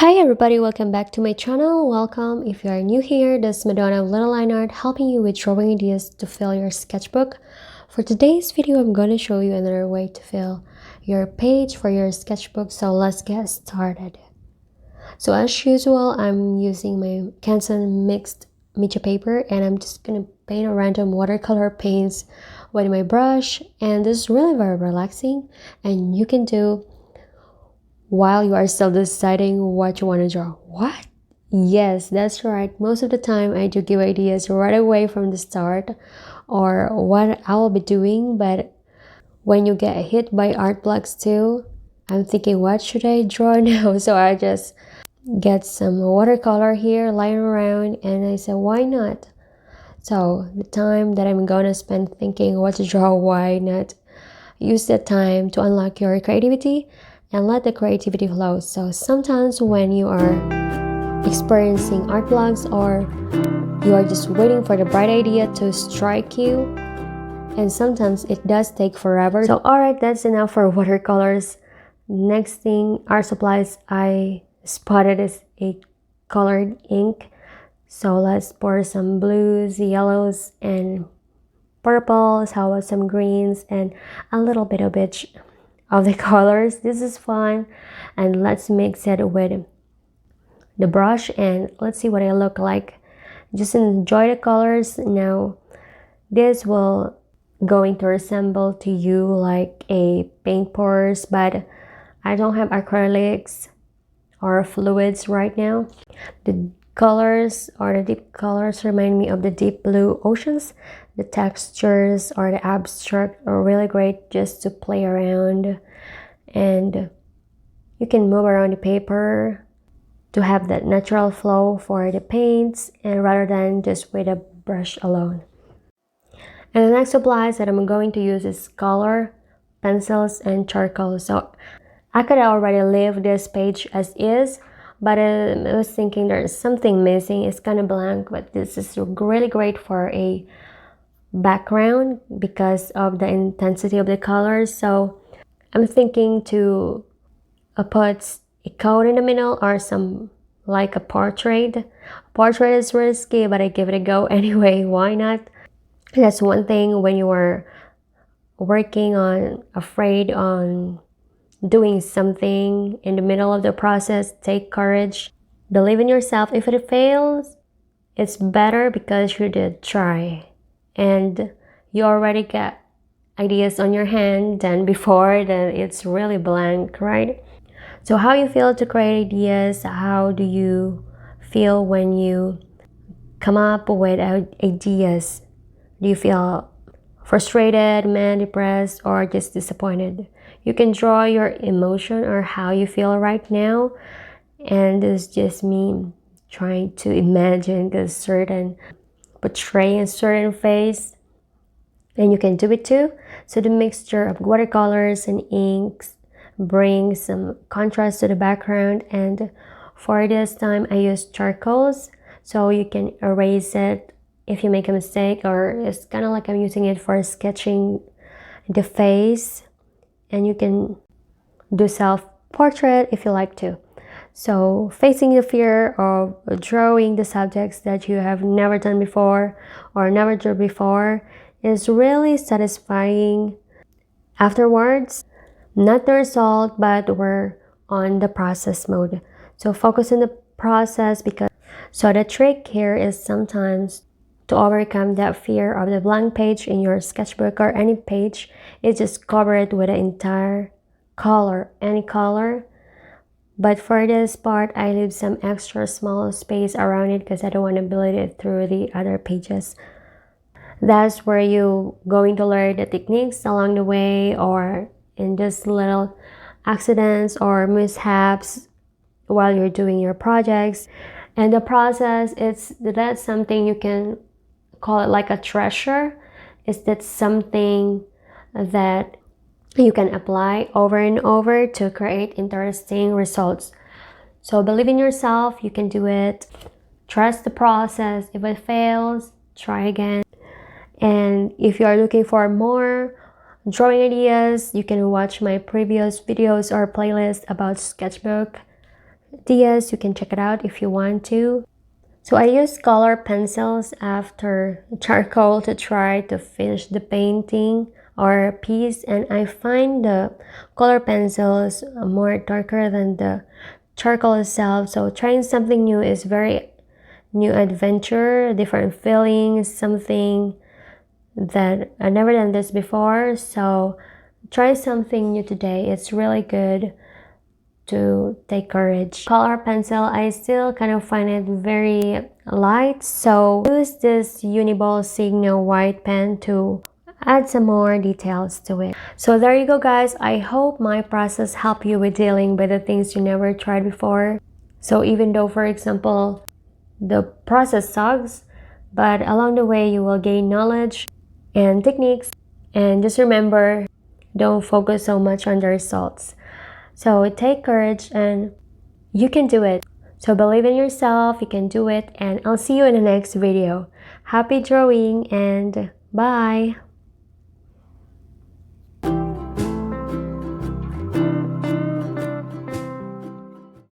Hi everybody, welcome back to my channel. Welcome if you are new here. This is Madonna of Little Line Art, helping you with drawing ideas to fill your sketchbook. For today's video, I'm going to show you another way to fill your page for your sketchbook. So let's get started. So as usual, I'm using my Canson mixed media paper and I'm just going to paint a random watercolor paints with my brush, and this is really very relaxing and you can do while you are still deciding what you want to draw. What? Yes, that's right. Most of the time I do give ideas right away from the start or what I will be doing, but when you get hit by art blocks too, I'm thinking what should I draw now? So I just get some watercolor here lying around and I said why not? So the time that I'm gonna spend thinking what to draw, why not use that time to unlock your creativity and let the creativity flow. So sometimes when you are experiencing art blocks or you are just waiting for the bright idea to strike you, and sometimes it does take forever. So alright, that's enough for watercolors. Next thing, art supplies I spotted is a colored ink. So let's pour some blues, yellows, and purples, how about some greens and a little bit of each of the colors. This is fun, and let's mix it with the brush and let's see what it look like. Just enjoy the colors. Now this will going to resemble to you like a paint pours, but I don't have acrylics or fluids right now. The colors or the deep colors remind me of the deep blue oceans. The textures or the abstract are really great just to play around, and you can move around the paper to have that natural flow for the paints and rather than just with a brush alone. And the next supplies that I'm going to use is color, pencils, and charcoal. So I could already leave this page as is, but I was thinking there's something missing. It's kind of blank, but this is really great for a background because of the intensity of the colors. So I'm thinking to put a coat in the middle or some like a portrait. Portrait is risky, but I give it a go anyway. Why not? That's one thing when you are working on afraid on doing something in the middle of the process. Take courage, believe in yourself. If it fails, it's better because you did try and you already got ideas on your hand than before that it's really blank, right? So how you feel to create ideas? How do you feel when you come up with ideas? Do you feel frustrated, mad, depressed, or just disappointed? You can draw your emotion or how you feel right now, and it's just me trying to imagine a certain portray a certain face, and you can do it too. So the mixture of watercolors and inks brings some contrast to the background, and for this time I use charcoals so you can erase it if you make a mistake, or it's kind of like I'm using it for sketching the face, and you can do self-portrait if you like to. So facing the fear of drawing the subjects that you have never done before or never drew before is really satisfying afterwards. Not the result, but we're on the process mode. So focus on the process, because so the trick here is sometimes to overcome that fear of the blank page in your sketchbook or any page is just cover it with the entire color, any color. But for this part, I leave some extra small space around it because I don't want to bleed it through the other pages. That's where you're going to learn the techniques along the way, or in just little accidents or mishaps while you're doing your projects. And the process, that's something you can call it like a treasure. Is that something that you can apply over and over to create interesting results. So believe in yourself, you can do it. Trust the process. If it fails, try again. And if you are looking for more drawing ideas, you can watch my previous videos or playlist about sketchbook. ideas. You can check it out if you want to. So I use color pencils after charcoal to try to finish the painting or piece, and I find the color pencils more darker than the charcoal itself. So trying something new is very new adventure, different feelings, something that I never done this before. So try something new today. It's really good to take courage. Color pencil, I still kind of find it very light, so use this Uniball Signo white pen to add some more details to it. So there you go guys. I hope my process helped you with dealing with the things you never tried before. So even though, for example, the process sucks, but along the way you will gain knowledge and techniques. And just remember, don't focus so much on the results. So take courage and you can do it. So believe in yourself, you can do it, and I'll see you in the next video. Happy drawing and bye!